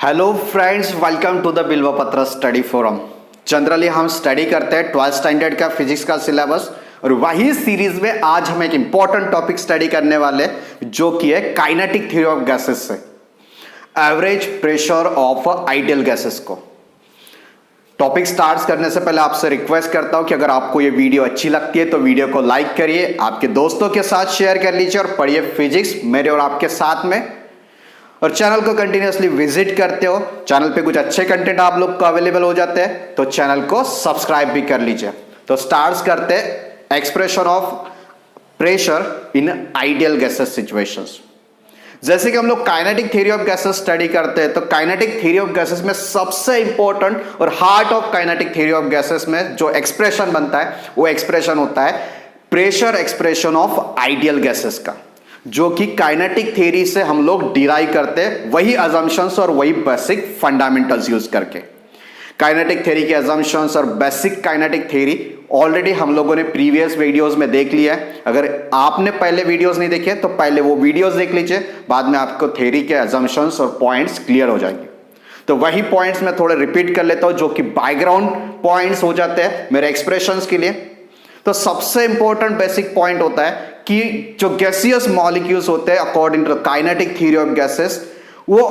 Hello friends, welcome to the Bilvapatra study forum. Generally हम study करते हैं 12th स्टैंडर्ड का फिजिक्स का सिलेबस, और वही सीरीज में आज हम एक इंपॉर्टेंट टॉपिक स्टडी करने वाले जो कि है काइनेटिक थ्योरी ऑफ गैसेस से average pressure of ideal gases को। टॉपिक स्टार्ट करने से पहले आपसे रिक्वेस्ट करता हूं कि अगर आपको ये वीडियो अच्छी लगती है तो वीडियो को लाइक करिए, आपके दोस्तों के साथ शेयर कर लीजिए और पढ़िए फिजिक्स मेरे और आपके साथ में। और चैनल को कंटिन्यूअसली विजिट करते हो, चैनल पे कुछ अच्छे कंटेंट आप लोग को अवेलेबल हो जाते हैं तो चैनल को सब्सक्राइब भी कर लीजिए। तो स्टार्ट करते हैं expression of pressure in ideal gases situations. जैसे कि हम लोग kinetic theory of gases study करते हैं तो काइनेटिक थ्योरी ऑफ गैसेस में सबसे इंपॉर्टेंट और heart of kinetic theory of gases में जो एक्सप्रेशन बनता है वो एक्सप्रेशन होता है pressure expression of ideal gases का, जो कि काइनेटिक थ्योरी से हम लोग डिराइव करते हैं वही अजम्पशंस और वही बेसिक फंडामेंटल्स यूज करके। काइनेटिक थ्योरी के अजम्पशंस और बेसिक काइनेटिक थ्योरी ऑलरेडी हम लोगों ने प्रीवियस वीडियोस में देख लिया है। अगर आपने पहले वीडियोस नहीं देखे तो पहले वो वीडियोस देख लीजिए, बाद में आपको थ्योरी के अजम्पशंस और पॉइंट्स क्लियर हो जाएंगे। तो वही पॉइंट्स मैं थोड़े रिपीट कर लेता हूं जो कि बैकग्राउंड पॉइंट्स हो जाते हैं मेरे एक्सप्रेशंस के लिए। तो सबसे इंपॉर्टेंट बेसिक पॉइंट होता है कि जो गैसियस मॉलिक्यूल्स होते हैं according to kinetic theory of gases वो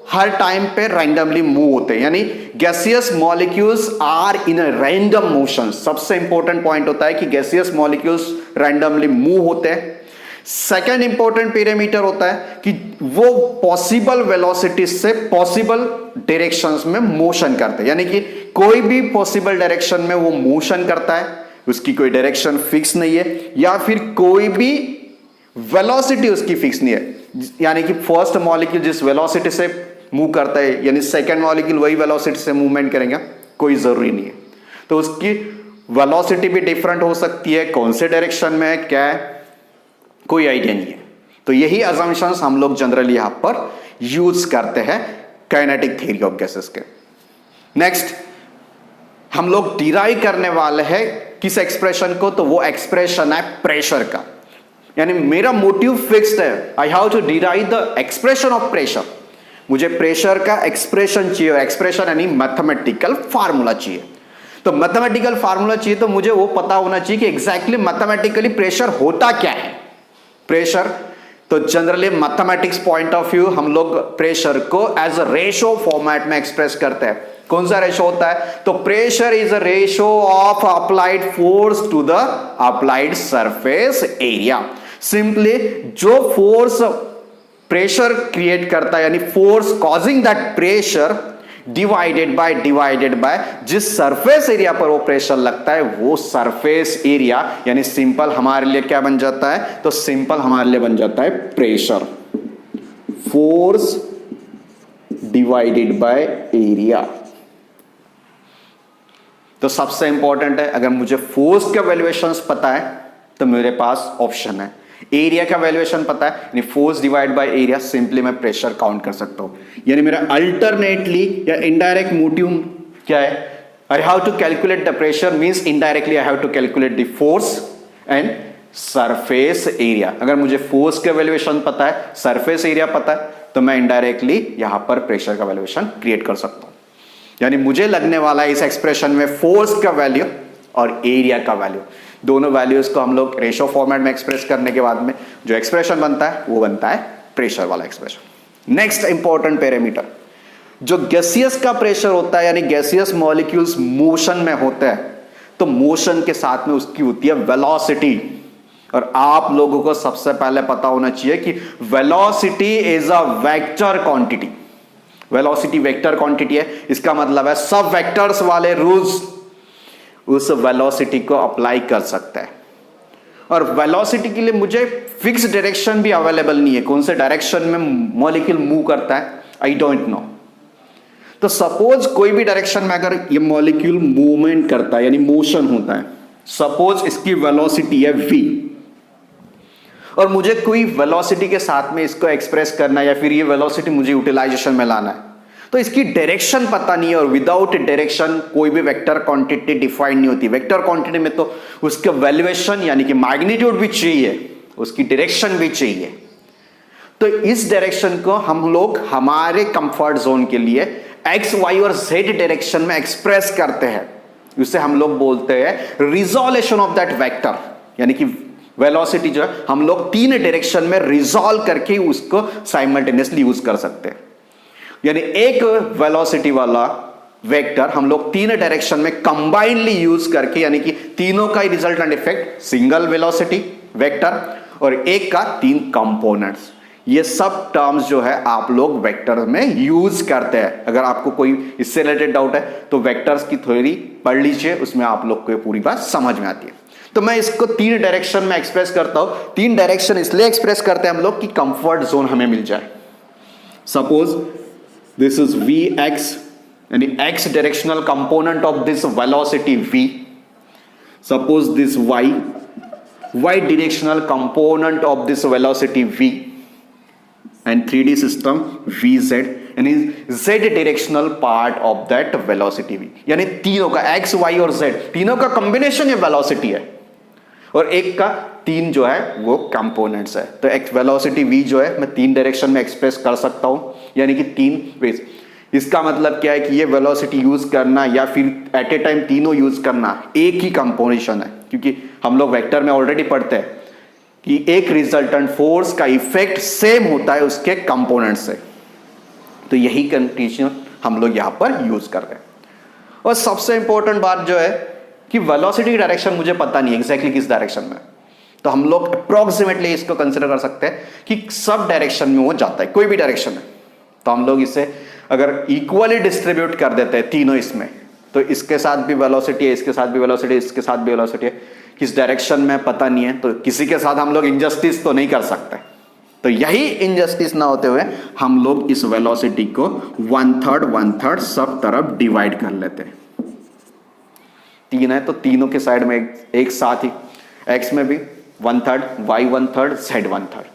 हर टाइम पे रैंडमली मूव होते हैं, यानी gaseous molecules are in a random motion. सबसे इंपॉर्टेंट पॉइंट होता है कि गैसियस मॉलिक्यूल्स रैंडमली मूव होते हैं। सेकेंड इंपॉर्टेंट पैरामीटर होता है कि वो पॉसिबल वेलोसिटी से पॉसिबल डायरेक्शंस में मोशन करते हैं, यानी कि कोई भी पॉसिबल डायरेक्शन में वो मोशन करता है, उसकी कोई डायरेक्शन फिक्स नहीं है या फिर कोई भी वेलोसिटी उसकी फिक्स नहीं है। यानी कि फर्स्ट मॉलिक्यूल जिस वेलोसिटी से मूव करता है यानी सेकंड मॉलिक्यूल वही वेलोसिटी से मूवमेंट करेंगे, कोई जरूरी नहीं है। तो उसकी वेलोसिटी भी डिफरेंट हो सकती है, कौन से डायरेक्शन में है क्या है कोई आइडिया नहीं है। तो यही अजम्पशंस हम लोग जनरली यहां पर यूज करते हैं काइनेटिक थ्योरी ऑफ गैसेस के। नेक्स्ट हम लोग डिराइव करने वाले हैं किस एक्सप्रेशन को, तो वो एक्सप्रेशन है प्रेशर का। यानी मेरा मोटिव फिक्स्ड है, I have to derive the expression of pressure. मुझे प्रेशर का एक्सप्रेशन चाहिए, और एक्सप्रेशन यानी मैथमेटिकल फार्मूला चाहिए। तो मैथमेटिकल फार्मूला चाहिए तो मुझे वो पता होना चाहिए कि एग्जैक्टली मैथमेटिकली प्रेशर होता क्या है। प्रेशर तो generally mathematics point of view हम लोग प्रेशर को एज अ रेशो फॉर्मेट में एक्सप्रेस करते हैं। कौन सा रेशो होता है, तो pressure is a ratio of applied force to the applied surface area. Simply जो फोर्स प्रेशर क्रिएट करता है यानी force causing that pressure divided by जिस सरफेस एरिया पर वो प्रेशर लगता है वो सरफेस एरिया, यानी सिंपल हमारे लिए क्या बन जाता है, तो सिंपल हमारे लिए बन जाता है pressure force divided by area. तो सबसे इंपॉर्टेंट है, अगर मुझे फोर्स का वैल्यूएशंस पता है तो मेरे पास ऑप्शन है, एरिया का वैल्यूएशन पता है यानी force divide by area, simply मैं प्रेशर काउंट कर सकता हूं। यानी मेरा अल्टरनेटली या इनडायरेक्ट मोटिव क्या है, I have to calculate the pressure means indirectly I have to calculate the force and surface area. अगर मुझे फोर्स का वैल्यूएशन पता है, सरफेस एरिया पता है, तो मैं इनडायरेक्टली यहां पर प्रेशर का वैल्यूएशन क्रिएट कर सकता हूं। यानी मुझे लगने वाला है इस एक्सप्रेशन में फोर्स का वैल्यू और एरिया का वैल्यू, दोनों वैल्यूज को हम लोग रेशो फॉर्मेट में एक्सप्रेस करने के बाद में जो एक्सप्रेशन बनता है वो बनता है प्रेशर वाला एक्सप्रेशन। नेक्स्ट इंपॉर्टेंट पैरामीटर, जो गैसियस का प्रेशर होता है यानी गैसियस मॉलिक्यूल्स मोशन में होते हैं तो मोशन के साथ में उसकी होती है वेलोसिटी। और आप लोगों को सबसे पहले पता होना चाहिए कि velocity is a vector quantity. Velocity vector quantity है, इसका मतलब है सब वेक्टर्स वाले रूल्स उस वेलोसिटी को अप्लाई कर सकते हैं। और वेलोसिटी के लिए मुझे फिक्स डायरेक्शन भी अवेलेबल नहीं है, कौन से डायरेक्शन में मॉलिक्यूल मूव करता है आई डोंट नो। तो सपोज कोई भी डायरेक्शन में अगर ये मॉलिक्यूल मूवमेंट करता है यानी मोशन होता है, सपोज इसकी वेलोसिटी है v और मुझे कोई वेलोसिटी के साथ में इसको एक्सप्रेस करना है या फिर ये वेलोसिटी मुझे यूटिलाइजेशन में लाना है, तो इसकी डायरेक्शन पता नहीं है। और विदाउट डायरेक्शन कोई भी वेक्टर क्वांटिटी डिफाइन नहीं होती। वेक्टर क्वांटिटी में तो उसका वैल्यूएशन यानी कि मैग्नीट्यूड भी चाहिए, उसकी डायरेक्शन भी चाहिए। तो इस डायरेक्शन को हम लोग हमारे कंफर्ट जोन के लिए एक्स वाई और जेड डायरेक्शन में एक्सप्रेस करते हैं। उसे हम लोग बोलते हैं रिजोल्यूशन ऑफ दैट वेक्टर, यानी कि वेलोसिटी जो है हम लोग 3 डायरेक्शन में रिजॉल्व करके उसको साइमल्टेनियसली यूज कर सकते हैं। यानी एक वेलोसिटी वाला वेक्टर हम लोग 3 डायरेक्शन में कंबाइनली यूज करके, यानी कि तीनों का resultant effect single velocity vector और एक का 3 कंपोनेंट्स, ये सब टर्म्स जो है आप लोग वेक्टर में यूज करते हैं। अगर आपको कोई इससे रिलेटेड डाउट है तो वेक्टर्स की थ्योरी पढ़ लीजिए, उसमें आप लोग को ये पूरी बात समझ में आती है। तो मैं इसको 3 डायरेक्शन में एक्सप्रेस करता हूं। 3 डायरेक्शन इसलिए एक्सप्रेस करते हैं हम लोग कि कंफर्ट जोन हमें मिल जाए। Suppose this is V X, यानी X directional component of this velocity v। Suppose this y directional component of this velocity v, and 3D system vz, यानी z directional part of that velocity v, यानी तीनों का x y और z तीनों का combination ये velocity है और एक का 3 जो है वो कंपोनेंट्स है। तो एक्स वेलोसिटी v जो है मैं 3 डायरेक्शन में एक्सप्रेस कर सकता हूं, यानी कि 3 वेज। इसका मतलब क्या है कि ये वेलोसिटी यूज करना या फिर एट ए टाइम तीनों यूज करना एक ही कंपोजिशन है, क्योंकि हम लोग वेक्टर में ऑलरेडी पढ़ते हैं कि एक रिजल्टेंट फोर्स का इफेक्ट सेम होता है उसके कंपोनेंट से। तो यही कंडीशन हम लोग यहां पर यूज कर रहे हैं। और सबसे इंपॉर्टेंट बात जो है कि वेलोसिटी डायरेक्शन मुझे पता नहीं एग्जैक्टली किस डायरेक्शन में, तो हम लोग अप्रोक्सीमेटली इसको कंसिडर कर सकते हैं कि सब डायरेक्शन में वो जाता है, कोई भी डायरेक्शन है। तो हम लोग इसे अगर इक्वली डिस्ट्रीब्यूट कर देते हैं तीनों इसमें, तो इसके साथ भी वेलोसिटी है, इसके साथ भी वेलोसिटी है, इसके साथ भी वेलोसिटी है, किस डायरेक्शन में पता नहीं है, तो किसी के साथ हम लोग इनजस्टिस तो नहीं कर सकते। तो यही इनजस्टिस ना होते हुए हम लोग इस वेलोसिटी को 1/3 सब तरफ डिवाइड कर लेते हैं। 3 है तो तीनों के साइड में एक साथ ही, एक्स में भी 1/3, y 1/3, z 1/3,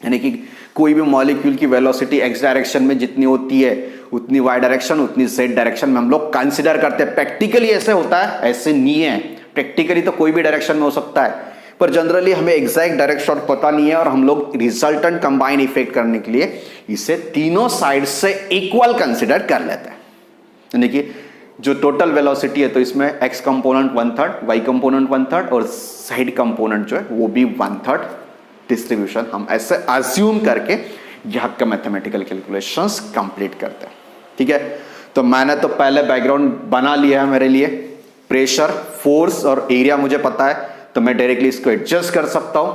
यानी कि कोई भी मॉलिक्यूल की वेलोसिटी एक्स डायरेक्शन में जितनी होती है उतनी वाई डायरेक्शन उतनी जेड डायरेक्शन में हम लोग कंसिडर करते हैं। प्रैक्टिकली ऐसे होता है, ऐसे नहीं है। प्रैक्टिकली तो कोई भी डायरेक्शन में हो सकता है, पर जनरली हमें एग्जैक्ट डायरेक्शन पता नहीं है और हम लोग रिजल्टेंट कंबाइन इफेक्ट करने के लिए इसे तीनों साइड से इक्वल कंसिडर कर लेते हैं। यानी कि जो टोटल वेलोसिटी है तो इसमें एक्स कंपोनेंट 1/3, वाई कंपोनेंट 1/3 और जेड कंपोनेंट जो है वो भी 1/3 डिस्ट्रीब्यूशन हम ऐसे अज्यूम करके यहाँ का मैथमेटिकल कैलकुलेशंस कंप्लीट करते हैं। ठीक है, तो मैंने तो पहले बैकग्राउंड बना लिया है मेरे लिए। प्रेशर, फोर्स और एरिया मुझे पता है, तो मैं डायरेक्टली इसको एडजस्ट कर सकता हूं।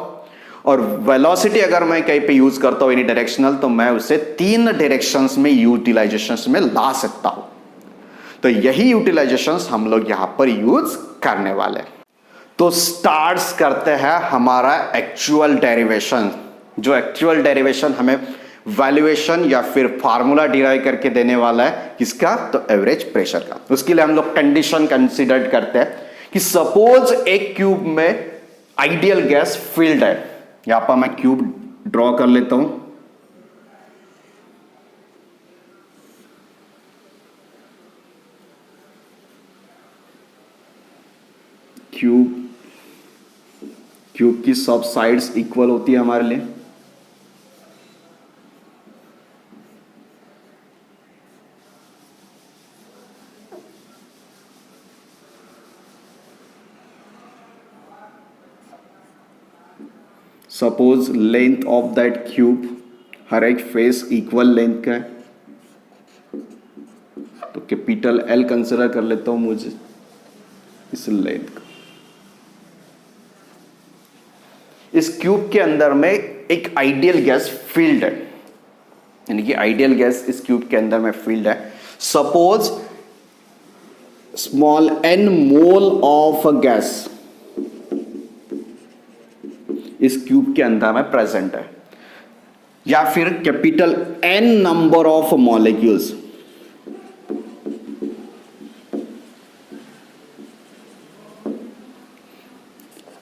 और वेलोसिटी अगर मैं कहीं पे यूज करता हूं एनी डायरेक्शनल, तो मैं उसे 3 डायरेक्शंस में यूटिलाइजेशंस में ला सकता हूं। तो यही यूटिलाइजेशंस हम लोग यहां पर यूज करने वाले हैं। तो स्टार्ट्स करते हैं हमारा एक्चुअल डेरिवेशन। जो एक्चुअल डेरिवेशन हमें वैल्यूएशन या फिर फार्मूला डिराइव करके देने वाला है किसका, तो एवरेज प्रेशर का। उसके लिए हम लोग कंडीशन कंसीडर करते हैं कि सपोज एक क्यूब में आइडियल गैस फील्ड है। यहां पर मैं क्यूब ड्रॉ कर लेता हूं। क्यूब की सब साइड्स इक्वल होती है हमारे लिए। Suppose length of that cube, हर एक फेस इक्वल लेंथ का है, तो कैपिटल एल कंसिडर कर लेता हूं मुझे इस लेंथ का। इस क्यूब के अंदर में एक आइडियल गैस फील्ड है, यानी कि आइडियल गैस इस क्यूब के अंदर में फील्ड है। Suppose small n mole of gas इस क्यूब के अंदर में प्रेजेंट है, या फिर capital N number of molecules.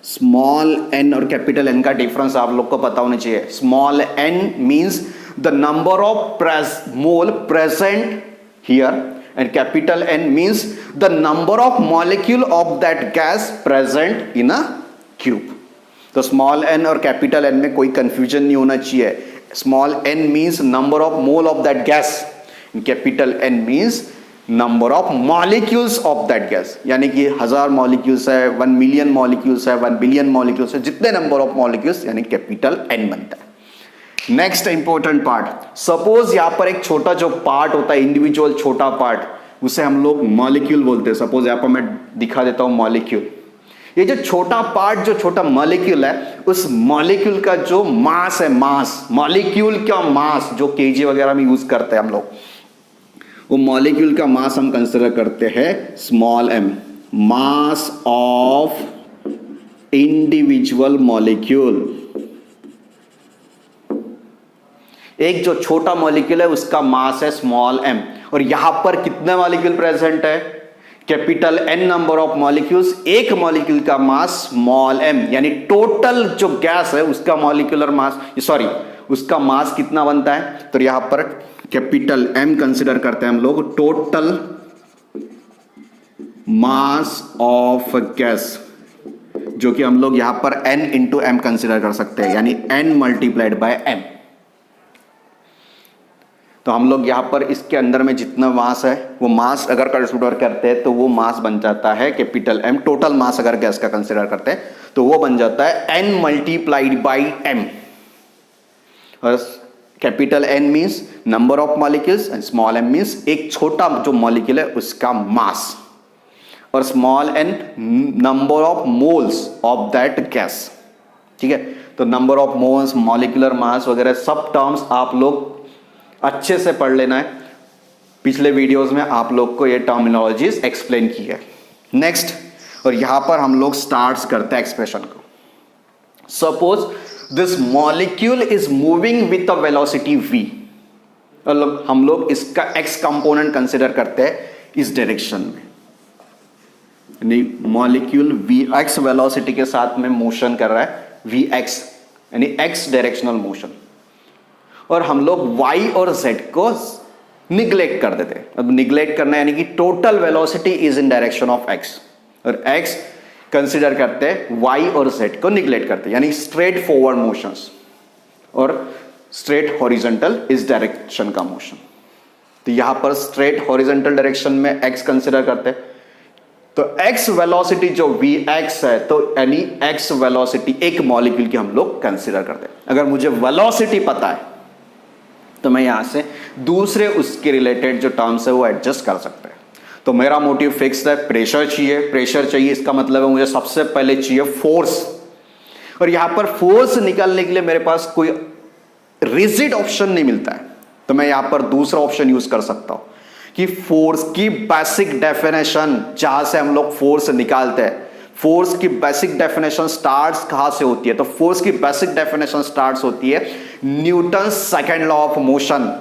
Small n और कैपिटल N का डिफरेंस आप लोग को पता होना चाहिए। Small n means the number of mole present here, and capital N means the number of molecule of that gas present in a cube. तो small N और कैपिटल एन में कोई कंफ्यूजन नहीं होना चाहिए। Small n means number of mole of that gas, capital N means number of molecules of that gas, यानी कि 1000 molecules है, 1 मिलियन मॉलिक्यूल्स है, 1 बिलियन मॉलिक्यूल्स है, जितने नंबर ऑफ मॉलिक्यूल्स यानी कैपिटल एन बनता है। नेक्स्ट इंपॉर्टेंट पार्ट, सपोज यहां पर एक छोटा जो पार्ट होता है, इंडिविजुअल छोटा पार्ट, उसे हम लोग मॉलिक्यूल बोलते हैं। सपोज यहां पर मैं दिखा देता हूं मॉलिक्यूल। ये जो छोटा पार्ट, जो छोटा मॉलिक्यूल है, उस मॉलिक्यूल का जो मास है, मास, मॉलिक्यूल का मास जो केजी वगैरह में यूज करते हैं हम लोग, वो मॉलिक्यूल का मास हम कंसीडर करते हैं small m, mass of individual molecule. एक जो छोटा मॉलिक्यूल है उसका मास है स्मॉल एम, और यहां पर कितने मॉलिक्यूल प्रेजेंट है, capital N number of molecules, एक मॉलिक्यूल का मास स्मॉल एम, यानी टोटल जो गैस है उसका मॉलिक्यूलर मास, सॉरी उसका मास कितना बनता है। तो यहां पर कैपिटल एम कंसीडर करते हैं हम लोग, टोटल मास ऑफ गैस, जो कि हम लोग यहां पर एन इंटू एम कंसीडर कर सकते हैं, यानी एन मल्टीप्लाइड बाय एम। तो हम लोग यहां पर इसके अंदर में जितना मास है वो मास अगर कंसीडर करते हैं तो वो मास बन जाता है कैपिटल एम। टोटल मास अगर गैस का कंसीडर करते हैं तो वो बन जाता है एन मल्टीप्लाइड बाई एम। और capital N means number of molecules and small m means एक छोटा जो मॉलिक्यूल है उसका मास, और small n number of moles of that gas. ठीक है, तो number of moles, molecular mass वगैरह सब टर्म्स आप लोग अच्छे से पढ़ लेना है। पिछले वीडियोस में आप लोग को ये टर्मिनोलॉजीज एक्सप्लेन की है। नेक्स्ट, और यहां पर हम लोग स्टार्ट करते हैं एक्सप्रेशन को। Suppose this molecule is moving with a velocity v, और हम लोग इसका x कंपोनेंट कंसिडर करते हैं इस डायरेक्शन में, यानी मॉलिक्यूल vx वेलोसिटी के साथ में मोशन कर रहा है, vx यानी x डायरेक्शनल मोशन, और हम लोग y और z को निग्लेक्ट कर देते हैं। अब निग्लेक्ट करना यानी कि total velocity is in direction of x, और x कंसीडर करते हैं, y और z को निग्लेक्ट करते हैं, यानी स्ट्रेट फॉरवर्ड मोशंस और स्ट्रेट हॉरिजॉन्टल इस डायरेक्शन का मोशन। तो यहां पर स्ट्रेट हॉरिजॉन्टल डायरेक्शन में x कंसीडर करते हैं, तो x वेलोसिटी जो vx है, तो यानी x वेलोसिटी एक मॉलिक्यूल की हम लोग कंसीडर करते हैं। अगर मुझे वेलोसिटी पता है तो मैं यहां से दूसरे उसके रिलेटेड जो टर्म्स है वो एडजस्ट कर सकते हैं। तो मेरा मोटिव फिक्स है, प्रेशर चाहिए, प्रेशर चाहिए, इसका मतलब है मुझे सबसे पहले चाहिए फोर्स, और यहां पर फोर्स निकालने के लिए मेरे पास कोई रिजिड ऑप्शन नहीं मिलता है, तो मैं यहां पर दूसरा ऑप्शन यूज कर सकता हूं कि फोर्स की बेसिक डेफिनेशन, जहां से हम लोग फोर्स निकालते हैं, फोर्स की बेसिक डेफिनेशन स्टार्ट्स कहां से होती है, तो फोर्स की बेसिक डेफिनेशन स्टार्ट्स होती है Newton second law of motion.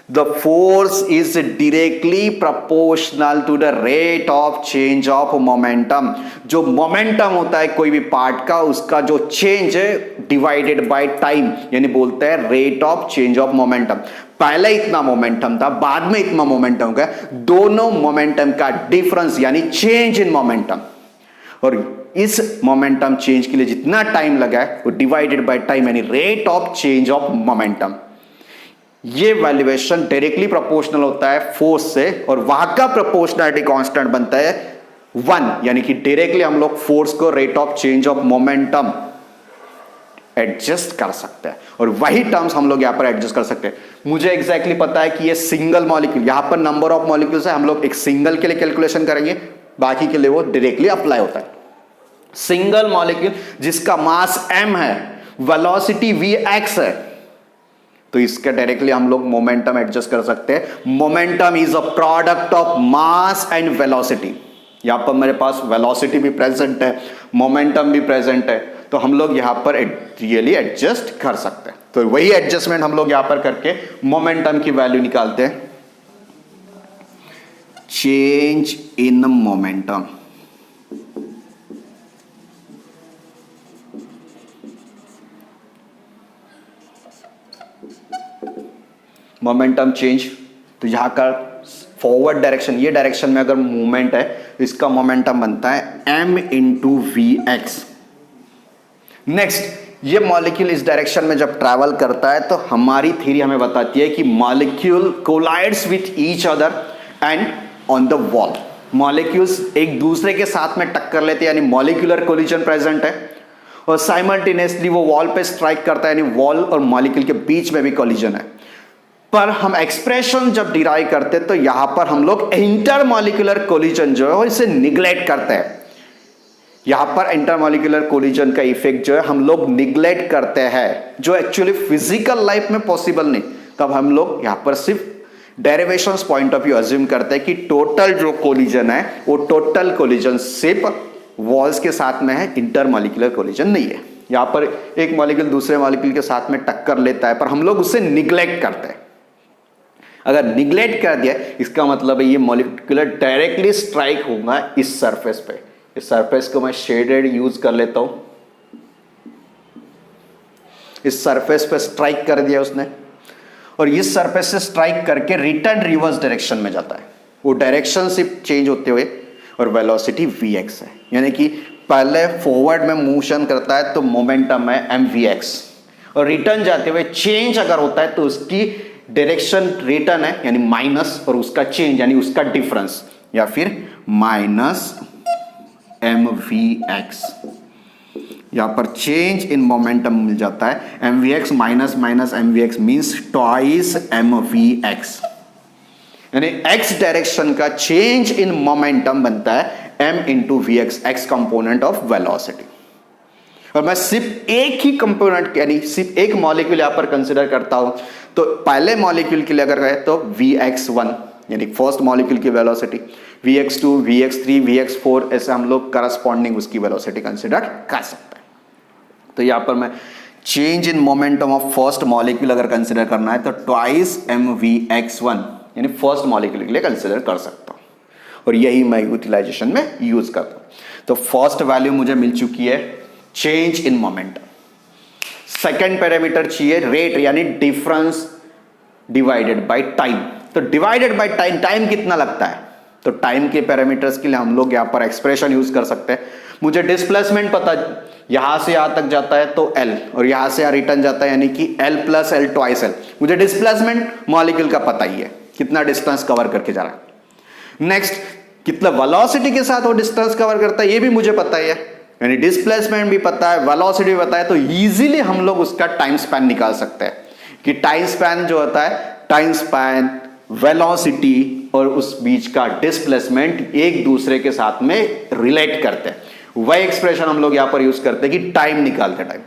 The force is directly proportional to the rate of change of momentum. जो मोमेंटम होता है कोई भी पार्ट का, उसका जो चेंज है डिवाइडेड बाय टाइम, यानी बोलते हैं rate of change of momentum. पहले इतना मोमेंटम था, बाद में इतना मोमेंटम हो गया, दोनों मोमेंटम का डिफरेंस यानी चेंज इन मोमेंटम, और इस मोमेंटम चेंज के लिए जितना टाइम लगा है वो डिवाइडेड बाय टाइम, यानी rate of change of momentum. ये वैल्यूएशन डायरेक्टली प्रोपोर्शनल होता है फोर्स से, और वहां का प्रोपोर्शनलिटी कांस्टेंट बनता है 1, यानी कि डायरेक्टली हम लोग फोर्स को rate of change of momentum adjust कर सकते हैं, और वही टर्म्स हम लोग यहां पर एडजस्ट कर सकते हैं। मुझे एग्जैक्टली पता है कि ये सिंगल मॉलिक्यूल, यहां पर नंबर ऑफ मॉलिक्यूल्स है, हम लोग एक सिंगल के लिए कैलकुलेशन करेंगे, बाकी के लिए वो डायरेक्टली अप्लाई होता है। सिंगल मॉलिक्यूल जिसका मास m है, वेलोसिटी vx है, तो इसके डायरेक्टली हम लोग मोमेंटम एडजस्ट कर सकते हैं। Momentum is a product of mass and velocity. यहां पर मेरे पास वेलोसिटी भी प्रेजेंट है, मोमेंटम भी प्रेजेंट है, तो हम लोग यहां पर रियली एडजस्ट कर सकते हैं। तो वही एडजस्टमेंट हम लोग यहां पर करके मोमेंटम की वैल्यू निकालते हैं, change in momentum. Momentum change, तो यहां का फॉरवर्ड डायरेक्शन, ये डायरेक्शन में अगर मूवमेंट है, इसका मोमेंटम बनता है m into v x. Next, ये मॉलिक्यूल इस डायरेक्शन में जब ट्रैवल करता है तो हमारी थ्योरी हमें बताती है कि molecule collides with each other and on the wall, molecules एक दूसरे के साथ में टक्कर लेते हैं, यानी मॉलिक्यूलर कोलिजन प्रेजेंट है, और साइमल्टेनियसली वो वॉल पे स्ट्राइक करता है, यानी वॉल और मॉलिक्यूल के बीच में भी कोलिजन है। पर हम एक्सप्रेशन जब डिराइव करते हैं तो यहां पर हम लोग इंटरमॉलिक्यूलर कोलिजन जो है वो इसे निग्लेक्ट करते हैं। यहां पर इंटरमॉलिक्यूलर कोलिजन का इफेक्ट जो है हम लोग निग्लेक्ट करते हैं, जो एक्चुअली फिजिकल लाइफ में पॉसिबल नहीं। तब हम लोग यहां पर सिर्फ derivations point of view assume करते हैं कि टोटल जो कोलिजन है वो टोटल कोलिजन सिर्फ वॉल्स के साथ में है, इंटरमॉलिक्यूलर कोलिजन नहीं है। यहां पर एक मॉलिक्यूल दूसरे मॉलिक्यूल के साथ में टक्कर लेता है पर हम लोग उसे निग्लेक्ट करते हैं। अगर निग्लेक्ट कर दिया इसका मतलब है ये मॉलिक्यूलर डायरेक्टली स्ट्राइक होगा इस सरफेस पे। इस सरफेस को मैं शेडेड यूज कर लेता हूं, इस सरफेस पे स्ट्राइक कर दिया उसने, और इस सरफेस से स्ट्राइक करके रिटर्न रिवर्स डायरेक्शन में जाता है। वो डायरेक्शन सिर्फ चेंज होते हुए और वेलोसिटी vx है, यानी कि पहले फॉरवर्ड में मोशन करता है तो मोमेंटम है mvx, और रिटर्न जाते हुए चेंज अगर होता है तो उसकी डायरेक्शन रिटर्न है यानी माइनस, और उसका चेंज यानी उसका डिफरेंस या फिर माइनस mvx। यहां पर चेंज इन मोमेंटम मिल जाता है, mvx minus minus mvx means twice mvx, यानी x डायरेक्शन का चेंज इन मोमेंटम बनता है m into vx, x component of velocity. और मैं सिर्फ एक ही कंपोनेंट यानी सिर्फ एक मॉलिक्यूल यहां पर कंसिडर करता हूं, तो पहले मॉलिक्यूल के लिए अगर कहें तो vx1 यानी फर्स्ट मॉलिक्यूल की वेलोसिटी, vx2, vx3, vx4 ऐसे हम लोग करस्पॉन्डिंग उसकी वेलोसिटी कंसिडर कर सकते हैं। तो यहां पर मैं change in momentum of first molecule अगर कंसिडर करना है तो ट्वाइस mvx1 यानी फर्स्ट मॉलिक्यूल के लिए कंसिडर कर सकता हूं, और यही मैं यूटिलाइजेशन में यूज करता हूं। तो फर्स्ट वैल्यू मुझे मिल चुकी है change in momentum. Second parameter चाहिए रेट यानी डिफरेंस डिवाइडेड बाय टाइम। तो डिवाइडेड बाय टाइम, टाइम कितना लगता है, तो टाइम के पैरामीटर्स के लिए हम लोग यहां पर एक्सप्रेशन यूज कर सकते हैं। मुझे डिस्प्लेसमेंट पता, यहां से यहां तक जाता है तो L, और यहां से यहां रिटर्न जाता है यानी कि L plus L twice L। मुझे डिस्प्लेसमेंट मॉलिक्यूल का पता ही है, कितना डिस्टेंस कवर करके जा रहा है। नेक्स्ट, कितना वेलोसिटी के साथ वो डिस्टेंस कवर करता है ये भी मुझे पता ही है, यानी डिस्प्लेसमेंट भी पता है, वेलोसिटी भी पता है, तो इजीली हम लोग उसका टाइम स्पैन निकाल सकते हैं कि टाइम स्पैन जो होता है, टाइम स्पैन, वेलोसिटी और उस बीच का डिस्प्लेसमेंट एक दूसरे के साथ में रिलेट करते हैं। वही एक्सप्रेशन हम लोग यहां पर यूज करते हैं कि टाइम निकालते टाइम,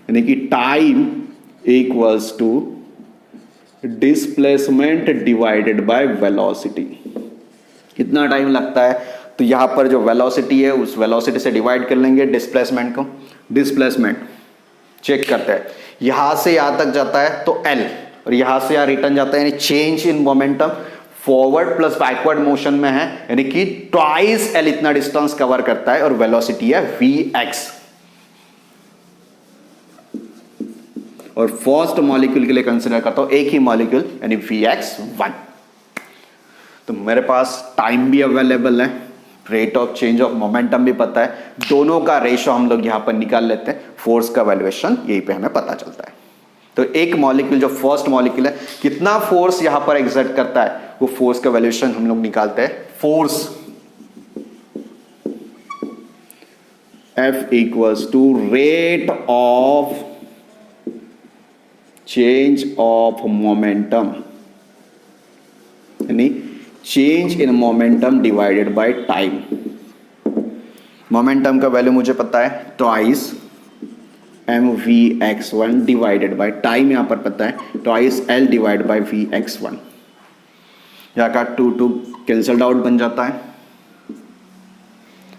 यानी कि time equals to displacement divided by velocity. कितना टाइम लगता है, तो यहां पर जो वेलोसिटी है उस वेलोसिटी से डिवाइड कर लेंगे डिस्प्लेसमेंट को। डिस्प्लेसमेंट चेक करते हैं, यहां से यहां तक जाता है तो L, और यहां से यहां रिटर्न जाता है यानी change in momentum forward plus backward motion में है, यानी कि ट्वाइस L इतना डिस्टेंस कवर करता है, और वेलोसिटी है vx। और फर्स्ट मॉलिक्यूल के लिए कंसीडर करता हूं एक ही मॉलिक्यूल यानी vx1। तो मेरे पास टाइम भी अवेलेबल है, rate of change of momentum भी पता है, दोनों का रेशो हम लोग यहां पर निकाल लेते हैं, फोर्स का वैल्यूएशन यहीं पे हमें पता चलता है। तो एक मॉलिक्यूल जो फर्स्ट मॉलिक्यूल है कितना फोर्स यहां पर एक्सर्ट करता है, वो फोर्स का वैल्यूएशन हम लोग निकालते हैं। Force F equals to rate of change of momentum, यानी change in momentum divided by time. Momentum का वैल्यू मुझे पता है twice mvx1 divided by time, यहां पर पता है twice L divide bye vx1। यहां का 2 कैंसल्ड आउट बन जाता है,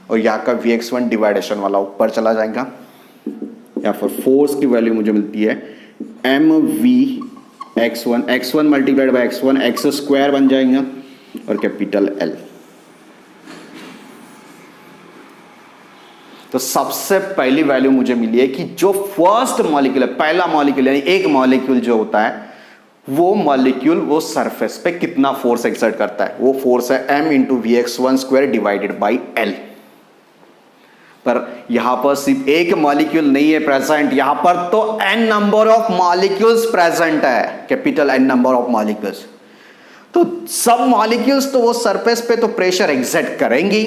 और यहां का vx1 डिवाइडेशन वाला ऊपर चला जाएगा। यहां पर फोर्स की वैल्यू मुझे मिलती है mvx1, x1 multiplied by x1, x square बन जाएगा, और कैपिटल L। तो सबसे पहली वैल्यू मुझे मिली है कि जो फर्स्ट मॉलिक्यूल है, पहला मॉलिक्यूल यानी एक मॉलिक्यूल जो होता है, वो मॉलिक्यूल वो सरफेस पे कितना फोर्स एक्सर्ट करता है, वो फोर्स है m into vx1 square divided by L। पर यहां पर सिर्फ एक मॉलिक्यूल नहीं है प्रेजेंट, यहां पर तो n number of molecules present है, capital N number of molecules. तो सब मॉलिक्यूल्स तो वो सरफेस पे तो प्रेशर एग्जर्ट करेंगी।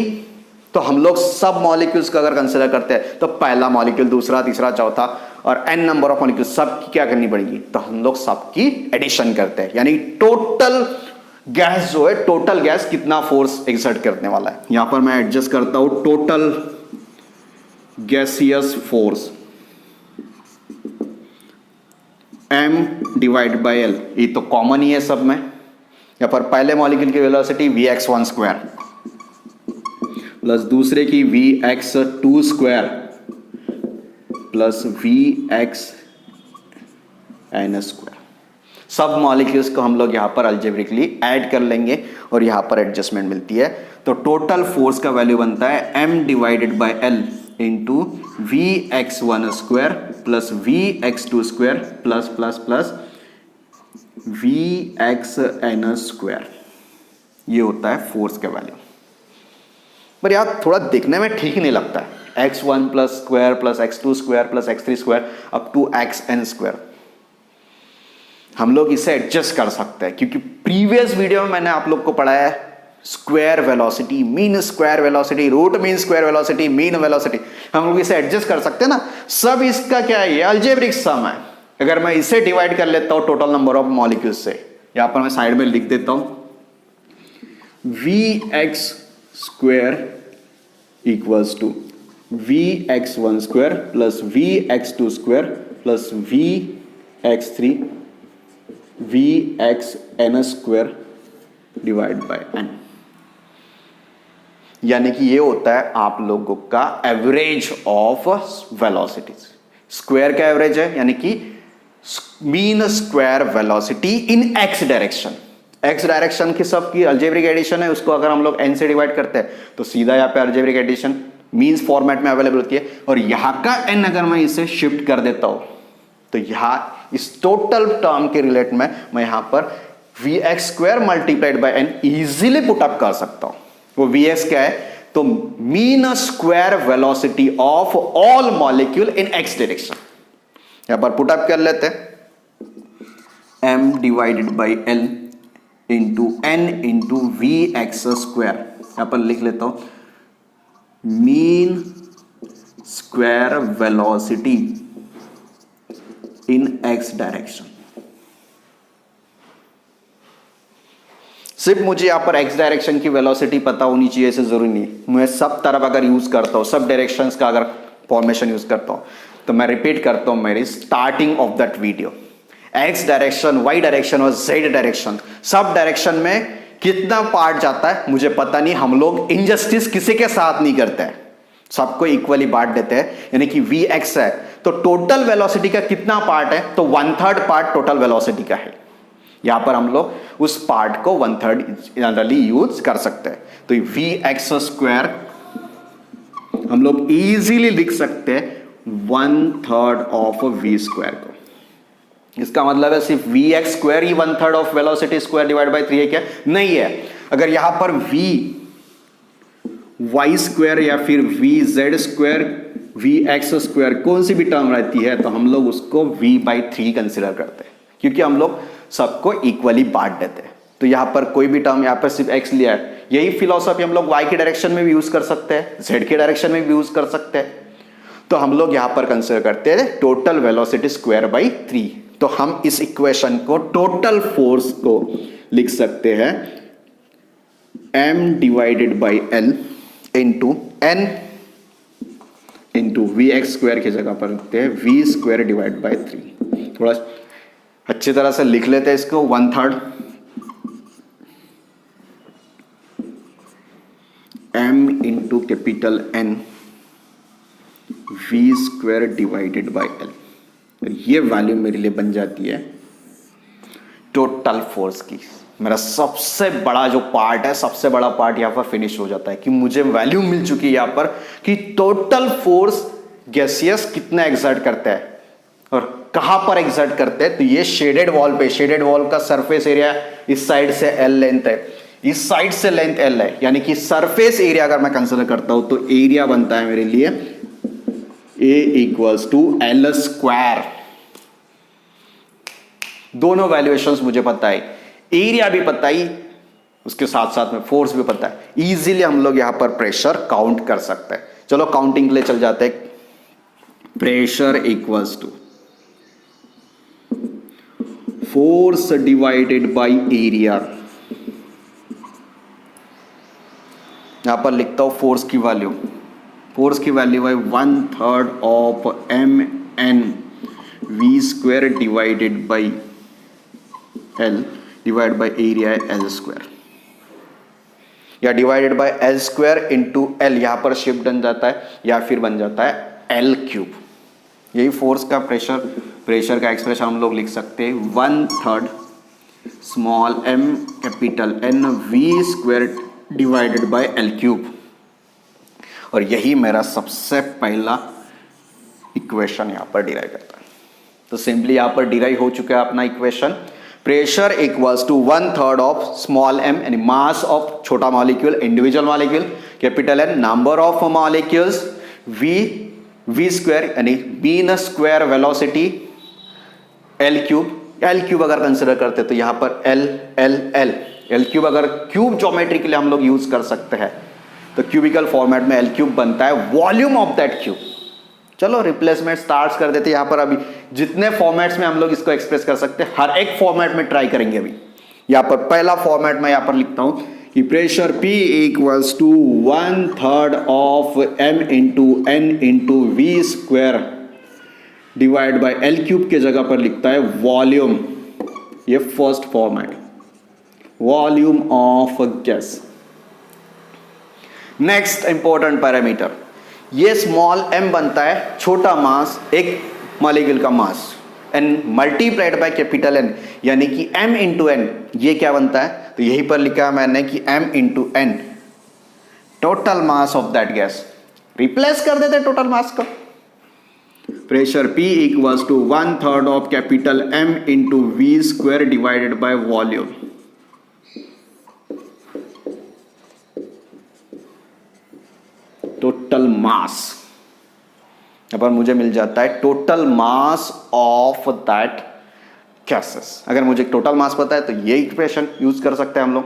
तो हम लोग सब मॉलिक्यूल्स का अगर कंसिडर करते हैं तो पहला मॉलिक्यूल, दूसरा, तीसरा, चौथा और n नंबर ऑफ मॉलिक्यूल्स सबकी क्या करनी पड़ेगी, तो हम लोग सबकी एडिशन करते हैं, यानी टोटल गैस जो है, टोटल गैस कितना फोर्स एक्सर्ट करने वाला है। यहां पर मैं एडजस्ट करता हूं total gaseous force m divide by l, ये तो कॉमन ही है सब में। यहां पर पहले मॉलिक्यूल की वेलोसिटी Vx1 स्क्वायर प्लस दूसरे की Vx2 square plus Vxn square. सब मॉलिक्यूल्स को हम लोग यहां पर अल्जेब्रिकली ऐड कर लेंगे और यहां पर एडजस्टमेंट मिलती है। तो टोटल फोर्स का वैल्यू बनता है m divided by l into Vx1 square plus Vx2 square plus plus plus Vxn square. ये होता है फोर्स का वैल्यू। पर यार थोड़ा देखने में ठीक नहीं लगता है, x1 plus square plus x2 square plus x3 square up to xn square. हम लोग इसे एडजस्ट कर सकते हैं क्योंकि प्रीवियस वीडियो में मैंने आप लोग को पढ़ाया है square velocity, mean square velocity, root mean square velocity, mean velocity. हम लोग इसे एडजस्ट कर सकते हैं ना। सब इसका क्या है, ये अलजेब्रिक सम है। अगर मैं इसे डिवाइड कर लेता हूं टोटल नंबर ऑफ मॉलिक्यूल्स से, यहां पर मैं साइड में लिख देता हूं Vx square equals to Vx1 square plus Vx2 square plus Vx3 Vxn square divide by n। यानी कि ये होता है आप लोगों का एवरेज ऑफ वेलोसिटीज। स्क्वायर का एवरेज है, यानी कि mean square velocity in x direction. x direction की सबकी अलजेब्रिक एडिशन है, उसको अगर हम लोग n से डिवाइड करते हैं तो सीधा यहाँ पे अलजेब्रिक एडिशन मीन्स फॉर्मेट में अवेलेबल होती है। और यहां का n अगर मैं इसे शिफ्ट कर देता हूं तो यहां इस टोटल टर्म के रिलेट में मैं यहां पर Vx square multiplied by n easily put up कर सकता हूं। वो Vx क्या है, तो mean square velocity of all molecule in x direction. यहां पर पुट अप कर लेते हैं m divided by l into n into Vx square. यहां पर लिख लेता हूं mean square velocity in x direction. सिर्फ मुझे यहां पर x डायरेक्शन की वेलोसिटी पता होनी चाहिए ऐसे जरूरी नहीं। मैं सब तरफ अगर यूज करता हूं, सब डायरेक्शंस का अगर फॉर्मेशन यूज करता हूं, तो मैं रिपीट करता हूं मेरी starting of that video. x direction, y direction और z डायरेक्शन, सब डायरेक्शन में कितना पार्ट जाता है मुझे पता नहीं। हम लोग इनजस्टिस किसी के साथ नहीं करते हैं, सबको इक्वली बांट देते हैं। यानी कि Vx है तो टोटल वेलोसिटी का कितना पार्ट है, तो 1/3 पार्ट टोटल वेलोसिटी का है। यहां पर हम लोग उस पार्ट को 1/3 जनरली यूज कर सकते हैं। तो Vx स्क्वायर हम लोग इजीली लिख सकते हैं 1/3 ऑफ V स्क्वायर को। इसका मतलब है सिर्फ Vx square he 1/3 of velocity square divide bye 3 है क्या? नहीं है। अगर यहां पर Vy स्क्वायर या फिर Vz स्क्वायर, Vx स्क्वायर कौन सी भी टर्म रहती है तो हम लोग उसको V/3 कंसिडर करते हैं, क्योंकि हम लोग सबको इक्वली बांट देते हैं। तो यहां पर कोई भी टर्म, यहां पर सिर्फ x लिया है, यही फिलॉसफी हम लोग y के डायरेक्शन में भी यूज कर सकते हैं, z के डायरेक्शन में भी यूज कर सकते हैं। तो हम लोग यहां पर कंसिडर करते हैं टोटल वेलोसिटी स्क्वायर बाई 3। तो हम इस इक्वेशन को, टोटल फोर्स को लिख सकते हैं m divided by l into n into Vx square की जगह पर रखते हैं V स्क्वायर डिवाइड बाई 3। थोड़ा अच्छी तरह से लिख लेते हैं इसको, 1/3 m into capital N V square divided by L। ये वैल्यू मेरे लिए बन जाती है टोटल फोर्स की। मेरा सबसे बड़ा जो पार्ट है, सबसे बड़ा पार्ट यहां पर फिनिश हो जाता है कि मुझे वैल्यू मिल चुकी है यहां पर कि टोटल फोर्स गैसियस कितना एक्सर्ट करता है और कहां पर एक्सर्ट करते हैं। तो ये शेडेड वॉल पे, शेडेड वॉल का सरफेस एरिया इस साइड से L लेंथ है, इस साइड से लेंथ L है, यानी कि सरफेस एरिया अगर मैं कंसिडर करता हूं तो एरिया बनता है मेरे लिए A equals to L square. दोनों वैल्यूएशंस मुझे पता है, एरिया भी पता है, उसके साथ साथ में फोर्स भी पता है। इजीली हम लोग यहां पर प्रेशर काउंट कर सकते हैं। चलो काउंटिंग के लिए चल जाते हैं। Pressure equals to force divided by area. यहां पर लिखता हूं फोर्स की वैल्यू है 1/3 of mn v square divided by l divide by area है l स्क्वायर, या divided by l square into l, यहां पर शिफ्ट बन जाता है या फिर बन जाता है l क्यूब। यही फोर्स का प्रेशर का एक्सप्रेशन हम लोग लिख सकते हैं 1/3 small m capital N v square divided by l cube. और यही मेरा सबसे पहला इक्वेशन यहां पर डिराइव करता है। तो सिंपली यहां पर डिराइव हो चुका है अपना equation. Pressure equals to 1/3 of small m यानी मास ऑफ छोटा molecule, individual molecule, capital N number of molecules, v square यानी mean square velocity, l cube अगर कंसिडर करते तो यहां पर l क्यूब अगर क्यूब ज्योमेट्री के लिए हम लोग यूज कर सकते हैं तो क्यूबिकल फॉर्मेट में l क्यूब बनता है वॉल्यूम ऑफ दैट क्यूब। चलो रिप्लेसमेंट स्टार्ट कर देते यहां पर। अभी जितने फॉर्मेट्स में हम लोग इसको एक्सप्रेस कर सकते हैं हर एक फॉर्मेट में ट्राई करेंगे। अभी यहां पर पहला फॉर्मेट में यहां पर लिखता हूं कि pressure P equals to 1/3 of m into n into v square divide by l cube के जगह पर लिखता है वॉल्यूम। ये first format, volume of gas. Next important parameter, ये स्मॉल m बनता है छोटा मास, एक मॉलिक्यूल का mass, n multiplied by capital N यानी कि m इंटू n। ये क्या बनता है, तो यहीं पर लिखा है मैंने कि m into n total mass of that gas. Replace कर देते टोटल मास का। Pressure P equals to 1/3 of capital M into v square divided by volume. Total mass, यहां पर मुझे मिल जाता है total mass of that gases. अगर मुझे टोटल मास पता है तो ये इक्वेशन यूज कर सकते हैं हम लोग।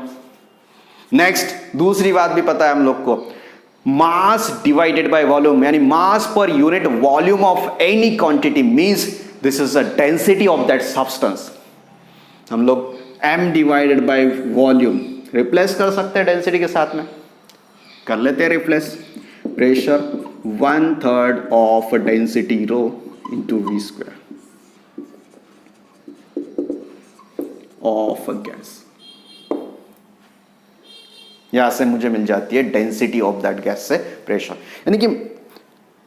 नेक्स्ट दूसरी बात भी पता है हम लोग को, मास डिवाइडेड बाय वॉल्यूम यानी mass per unit volume of any quantity means this is the density of that substance. हम लोग m divided by volume replace कर सकते हैं डेंसिटी के साथ में, कर लेते हैं replace. Pressure 1/3 of density rho into v square of gas. यहां से मुझे मिल जाती है डेंसिटी ऑफ दैट गैस से प्रेशर, यानी कि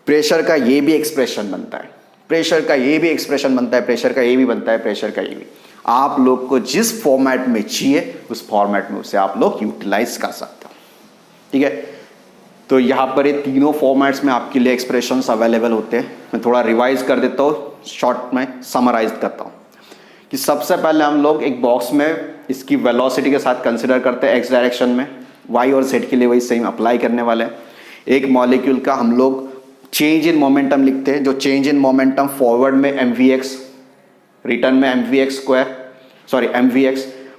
प्रेशर का ये भी एक्सप्रेशन बनता है, प्रेशर का ये भी एक्सप्रेशन बनता है, प्रेशर का ये भी बनता है, प्रेशर का ये भी। आप लोग को जिस फॉर्मेट में चाहिए उस फॉर्मेट में उसे आप लोग यूटिलाइज कर सकते हो। ठीक है, तो यहां पर ये तीनों फॉर्मेट्स में आपके लिए एक्सप्रेशंस अवेलेबल होते हैं। मैं थोड़ा रिवाइज कर देता हूँ, शॉर्ट में समराइज करता हूँ कि सबसे पहले हम लोग एक बॉक्स में इसकी वेलोसिटी के साथ कंसिडर करते हैं एक्स डायरेक्शन में, वाई और जेड के लिए वही सेम अप्लाई करने वाले हैं। एक मॉलिक्यूल का हम लोग चेंज इन मोमेंटम लिखते हैं, जो चेंज इन मोमेंटम फॉरवर्ड में mvx, रिटर्न में mvx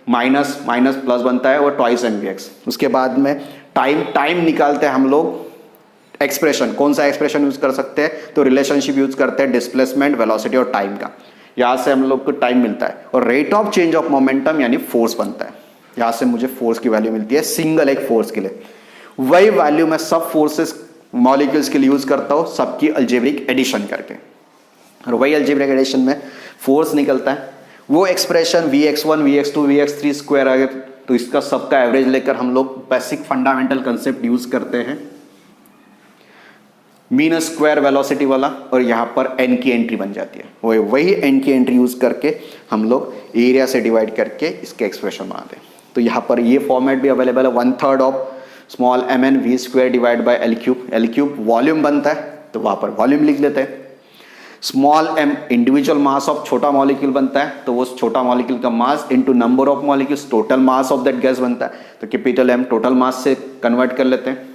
माइनस प्लस बनता है और ट्वाइस mvx। उसके बाद में टाइम निकालते हैं हम लोग। एक्सप्रेशन कौन सा एक्सप्रेशन यूज कर सकते हैं, तो रिलेशनशिप यूज करते हैं डिस्प्लेसमेंट, वेलोसिटी और टाइम का। यहां से हम लोग को टाइम मिलता है और rate of change of momentum यानी फोर्स बनता है। यहां से मुझे फोर्स की वैल्यू मिलती है सिंगल एक फोर्स के लिए। वही वैल्यू मैं सब फोर्सेस मॉलिक्यूल्स के लिए यूज करता हूं, सबकी अलजेब्रिक एडिशन करके, और वही अलजेब्रिक एडिशन में फोर्स निकलता है। वो expression Vx1 Vx2 Vx3 square अगर, तो इसका सबका एवरेज लेकर हम लोग बेसिक फंडामेंटल कंसेप्ट यूज करते हैं, मीन स्क्वायर वेलोसिटी वाला, और यहां पर n की एंट्री बन जाती है। वही n की एंट्री यूज करके हम लोग एरिया से डिवाइड करके इसके एक्सप्रेशन बनाते हैं। तो यहां पर ये फॉर्मेट भी अवेलेबल है, 1/3 of small mn v square divide by l cube. Volume बनता है तो वहां पर वॉल्यूम लिख लेते हैं। Small m individual mass of छोटा मॉलिक्यूल बनता है, तो वो छोटा मॉलिक्यूल का mass into number of molecules total mass of that gas बनता है, तो कैपिटल M टोटल मास से कन्वर्ट कर लेते हैं।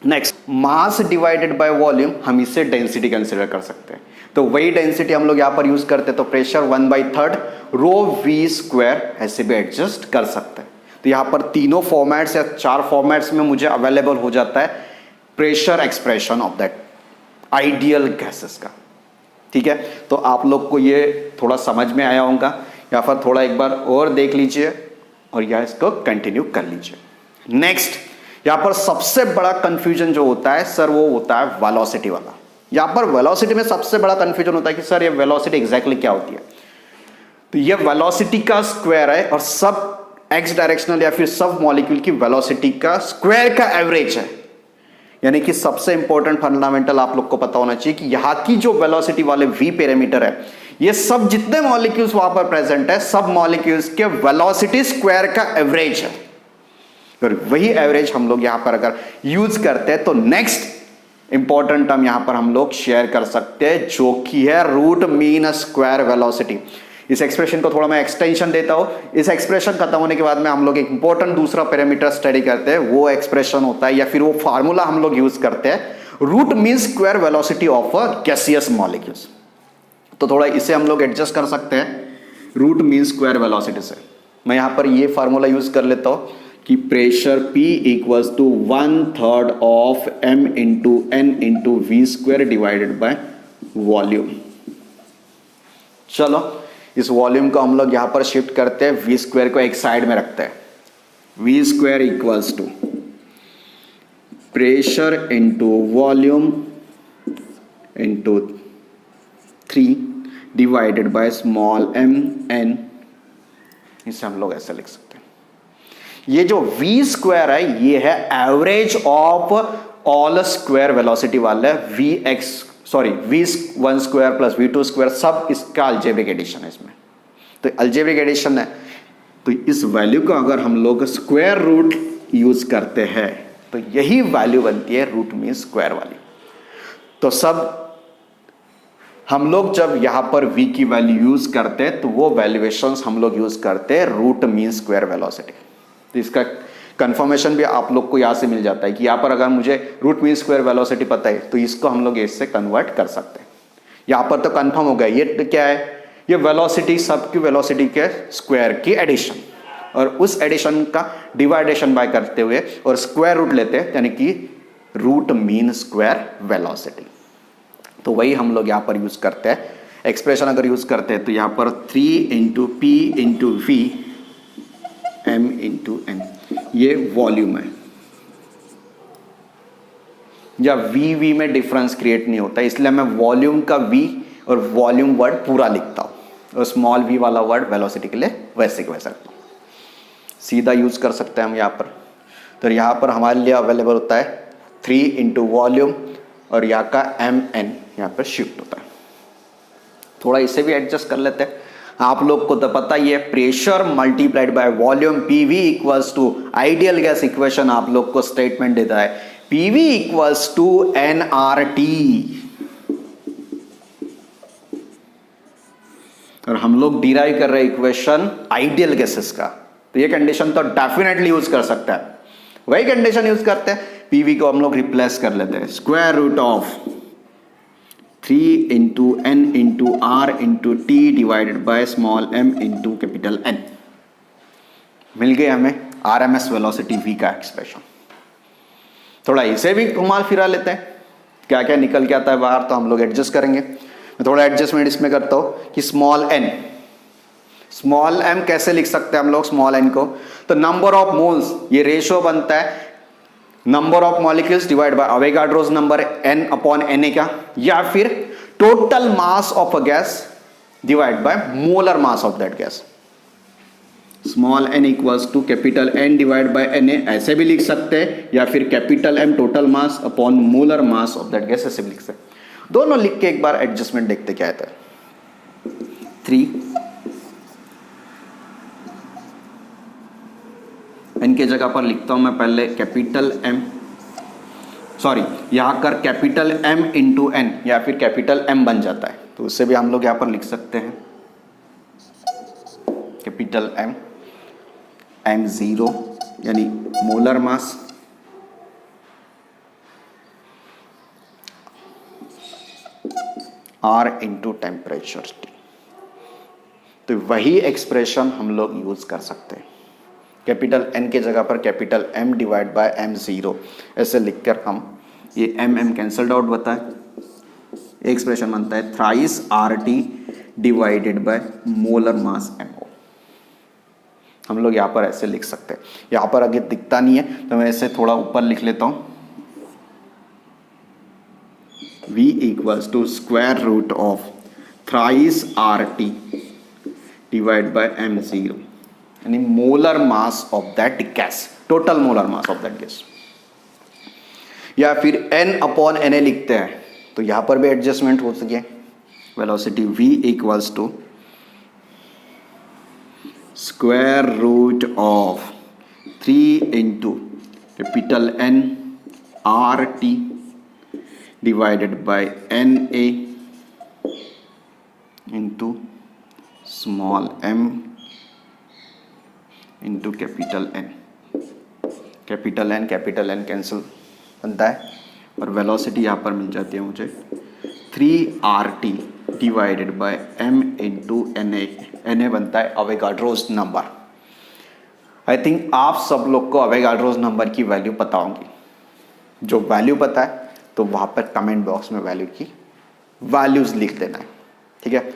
Next, mass divided by volume, हम इससे डेंसिटी कंसिडर कर सकते हैं, तो वही डेंसिटी हम लोग यहां पर यूज करते हैं, तो प्रेशर 1/3 रो वी स्क्वायर ऐसे भी एडजस्ट कर सकते हैं। तो यहां पर तीनों फॉर्मेट्स या 4 फॉर्मेट्स में मुझे अवेलेबल हो जाता है pressure expression of that ideal gases का। ठीक है, तो आप लोग को ये थोड़ा समझ में आया होगा, या फिर थोड़ा एक बार और देख लीजिए और या इसको कंटिन्यू कर लीजिए। नेक्स्ट, यहां पर सबसे बड़ा कंफ्यूजन जो होता है सर, वो होता है वेलोसिटी वाला। यहां पर वेलोसिटी में सबसे बड़ा कंफ्यूजन होता है कि सर ये वेलोसिटी एग्जैक्टली क्या होती है। तो ये वेलोसिटी का स्क्वायर है और सब एक्स डायरेक्शनल या फिर सब मॉलिक्यूल की वेलोसिटी का स्क्वायर का एवरेज है। यानी कि सबसे इंपॉर्टेंट फंडामेंटल आप लोग को पता होना चाहिए कि यहां की जो वेलोसिटी वाले वी पैरामीटर है, ये सब जितने मॉलिक्यूल्स वहां पर प्रेजेंट है, सब मॉलिक्यूल्स के वेलोसिटी स्क्वायर का एवरेज है। और वही एवरेज हम लोग यहां पर अगर यूज करते हैं तो नेक्स्ट इंपॉर्टेंट टर्म यहां पर हम लोग शेयर कर सकते हैं, जो कि है रूट मीन स्क्वायर वेलोसिटी। इस एक्सप्रेशन को थोड़ा मैं एक्सटेंशन देता हूं। इस एक्सप्रेशन खत्म होने के बाद में हम लोग एक इंपॉर्टेंट दूसरा पैरामीटर स्टडी करते हैं, वो एक्सप्रेशन होता है या फिर वो फार्मूला हम लोग यूज करते हैं, root mean square velocity of a gaseous molecules. तो थोड़ा इसे हम लोग एडजस्ट कर सकते हैं रूट मीन स्क्वायर वेलोसिटी से। मैं यहां पर ये फार्मूला यूज कर लेता हूं कि pressure P equals to 1/3 of m into n into v square divided by volume. चलो इस वॉल्यूम को हम लोग यहां पर शिफ्ट करते हैं, वी स्क्वायर को एक साइड में रखते हैं। V square equals to pressure into volume into 3 divided by small m n। इसे हम लोग ऐसे लिख सकते हैं। ये जो v स्क्वायर है ये है average of all square velocity वाला v1 square plus v2 square, सब इसका अल्जेब्रिक एडिशन है इसमें। तो अल्जेब्रिक एडिशन है, तो इस वैल्यू को अगर हम लोग स्क्वायर रूट यूज करते हैं तो यही वैल्यू बनती है रूट मीन स्क्वायर वाली। तो सब हम लोग जब यहां पर v की वैल्यू यूज करते हैं तो वो वैल्यूएशंस हम लोग यूज करते हैं रूट मीन स्क्वायर वेलोसिटी। तो इसका कंफर्मेशन भी आप लोग को यहां से मिल जाता है कि यहां पर अगर मुझे रूट मीन स्क्वायर वेलोसिटी पता है तो इसको हम लोग इससे कन्वर्ट कर सकते हैं। यहां पर तो कंफर्म हो गया, ये तो क्या है, ये वेलोसिटी सबकी वेलोसिटी के स्क्वायर की एडिशन, और उस एडिशन का डिवाइडेशन बाय करते हुए और स्क्वायर रूट लेते हैं, यानी कि रूट मीन स्क्वायर वेलोसिटी। तो वही हम लोग यहां पर यूज करते हैं। एक्सप्रेशन अगर यूज करते हैं तो यहां पर 3 into P into V m into n, ये वॉल्यूम है। या v में डिफरेंस क्रिएट नहीं होता, इसलिए मैं वॉल्यूम का v और वॉल्यूम वर्ड पूरा लिखता हूं और स्मॉल v वाला वर्ड वेलोसिटी के लिए वैसे के वैसा रखता हूं। सीधा यूज कर सकते हैं हम यहां पर। तो यहां पर हमारे लिए अवेलेबल होता है 3 इंटू वॉल्यूम और यहाँ का mn यहाँ पर शिफ्ट होता है। थोड़ा इसे भी एडजस्ट कर लेते हैं। आप लोग को तो पता ही है, pressure multiplied by volume PV equals to ideal gas equation आप लोग को स्टेटमेंट देता है PV इक्वल्स टू nRT। और हम लोग डिराइव कर रहे हैं इक्वेशन आइडियल गैसेस का, तो ये कंडीशन तो डेफिनेटली यूज कर सकता है। वही कंडीशन यूज करते हैं, PV को हम लोग रिप्लेस कर लेते हैं square root of 3 into n into r into t divided by small m into capital N। मिल गया हमें RMS वेलोसिटी v का एक्सप्रेशन। थोड़ा इसे भी घुमा फिरा लेते हैं, क्या क्या निकल के आता है बाहर, तो हम लोग एडजस्ट करेंगे। मैं थोड़ा एडजस्टमेंट इसमें करता हूं कि स्मॉल m कैसे लिख सकते हैं हम लोग स्मॉल n को, तो नंबर ऑफ मोल्स, ये रेशियो बनता है number of molecules divide by Avogadro's number n upon Na का, या फिर total mass of a gas divide by molar mass of that gas. Small n equals to capital N divide by Na, ऐसे भी लिख सकते हैं, या फिर capital M total mass upon molar mass of that gas, ऐसे भी लिख सकते हैं। दोनों लिख के एक बार एडजस्टमेंट देखते क्या आता है। 3 n के जगह पर लिखता हूं मैं पहले कैपिटल M सॉरी यहाँ कर कैपिटल M इंटू एन या फिर कैपिटल M बन जाता है, तो उससे भी हम लोग यहाँ पर लिख सकते हैं कैपिटल M M0 यानी मोलर मास R इंटू टेम्परेचर T। तो वही एक्सप्रेशन हम लोग यूज कर सकते हैं, कैपिटल N के जगह पर capital M divide by M0 ऐसे लिखकर हम ये M कैंसल्ड आउट होता है, एक्सप्रेशन बनता है thrice RT divided bye molar मास MO। हम लोग यहाँ पर ऐसे लिख सकते हैं, यहाँ पर अगर दिखता नहीं है तो मैं ऐसे थोड़ा ऊपर लिख लेता हूँ, V equals to square root of thrice RT divide by M0 यानी molar mass of that gas, total molar mass of that gas. या फिर N अपॉन Na लिखते हैं तो यहां पर भी एडजस्टमेंट हो सके, velocity V equals to square root of 3 into capital N RT divided by Na into small m into capital N cancel बनता है और वेलोसिटी यहाँ पर मिल जाती है मुझे 3RT divided by m into Na बनता है अवोगाड्रोस नंबर। आई थिंक आप सब लोग को अवोगाड्रोस नंबर की वैल्यू पता होंगी, जो वैल्यू पता है तो वहाँ पर कमेंट बॉक्स में वैल्यू की वैल्यूज लिख देना है, ठीक है।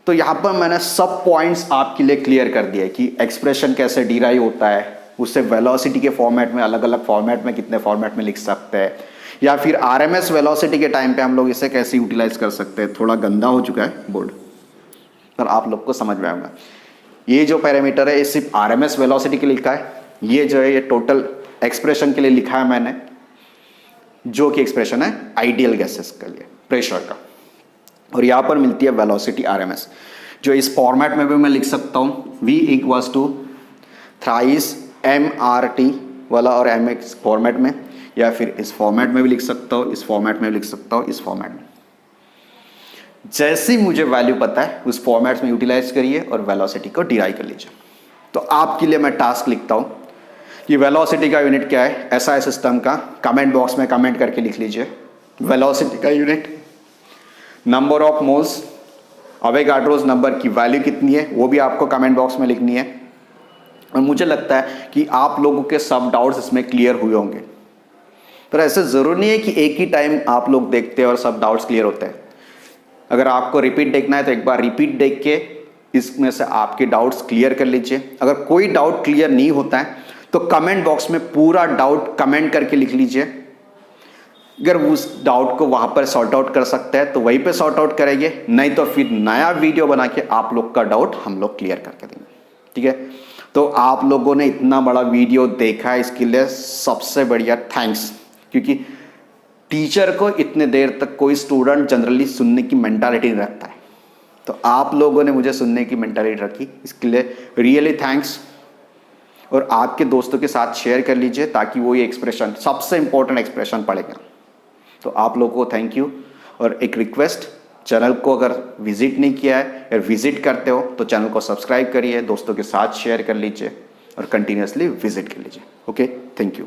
तो यहाँ पर मैंने सब पॉइंट्स आपके लिए क्लियर कर दिया है कि एक्सप्रेशन कैसे डिराइव होता है, उससे वेलोसिटी के फॉर्मेट में अलग अलग फॉर्मेट में कितने फॉर्मेट में लिख सकते हैं, या फिर आरएमएस वेलोसिटी के टाइम पे हम लोग इसे कैसे यूटिलाइज कर सकते हैं। थोड़ा गंदा हो चुका है बोर्ड पर आप लोग को समझ में आएगा। ये जो पैरामीटर है ये सिर्फ आरएमएस वेलोसिटी के लिए लिखा है, ये जो है ये टोटल एक्सप्रेशन के लिए लिखा है मैंने, जो कि एक्सप्रेशन है आइडियल गैसेस के लिए प्रेशर का। और यहाँ पर मिलती है वेलोसिटी आरएमएस, जो इस फॉर्मेट में भी मैं लिख सकता हूँ V equals to thrice MRT वाला और MX फॉर्मेट में, या फिर इस फॉर्मेट में भी लिख सकता हूँ, इस फॉर्मेट में भी लिख सकता हूँ, इस फॉर्मेट में। जैसी मुझे वैल्यू पता है उस फॉर्मेट्स में यूटिलाइज करिए और वेलोसिटी को डिराइव कर लीजिए। तो आपके लिए मैं टास्क लिखता हूँ कि वेलोसिटी का यूनिट क्या है एसआई सिस्टम का, कमेंट बॉक्स में कमेंट करके लिख लीजिए। वेलोसिटी का unit, number of moles, Avogadro's number की वैल्यू कितनी है वो भी आपको कमेंट बॉक्स में लिखनी है। और मुझे लगता है कि आप लोगों के सब डाउट्स इसमें क्लियर हुए होंगे, पर ऐसे ज़रूरी नहीं है कि एक ही टाइम आप लोग देखते हैं और सब डाउट्स क्लियर होते हैं। अगर आपको रिपीट देखना है तो एक बार रिपीट देख के इसमें से आपके डाउट्स क्लियर कर लीजिए। अगर कोई डाउट क्लियर नहीं होता है तो कमेंट बॉक्स में पूरा डाउट कमेंट करके लिख लीजिए। अगर उस डाउट को वहाँ पर सॉर्ट आउट कर सकते हैं तो वहीं पे सॉर्ट आउट करेंगे, नहीं तो फिर नया वीडियो बना के आप लोग का डाउट हम लोग क्लियर करके देंगे, ठीक है। तो आप लोगों ने इतना बड़ा वीडियो देखा है इसके लिए सबसे बढ़िया थैंक्स, क्योंकि टीचर को इतने देर तक कोई स्टूडेंट जनरली सुनने की मेंटालिटी नहीं रखता है, तो आप लोगों ने मुझे सुनने की मेंटालिटी रखी, इसके लिए रियली थैंक्स। और आपके दोस्तों के साथ शेयर कर लीजिए ताकि वो ये एक्सप्रेशन, सबसे इंपॉर्टेंट एक्सप्रेशन पड़ेगा। तो आप लोगों को थैंक यू। और एक रिक्वेस्ट, चैनल को अगर विजिट नहीं किया है या विजिट करते हो तो चैनल को सब्सक्राइब करिए, दोस्तों के साथ शेयर कर लीजिए और कंटिन्यूसली विजिट कर लीजिए। Okay, thank you.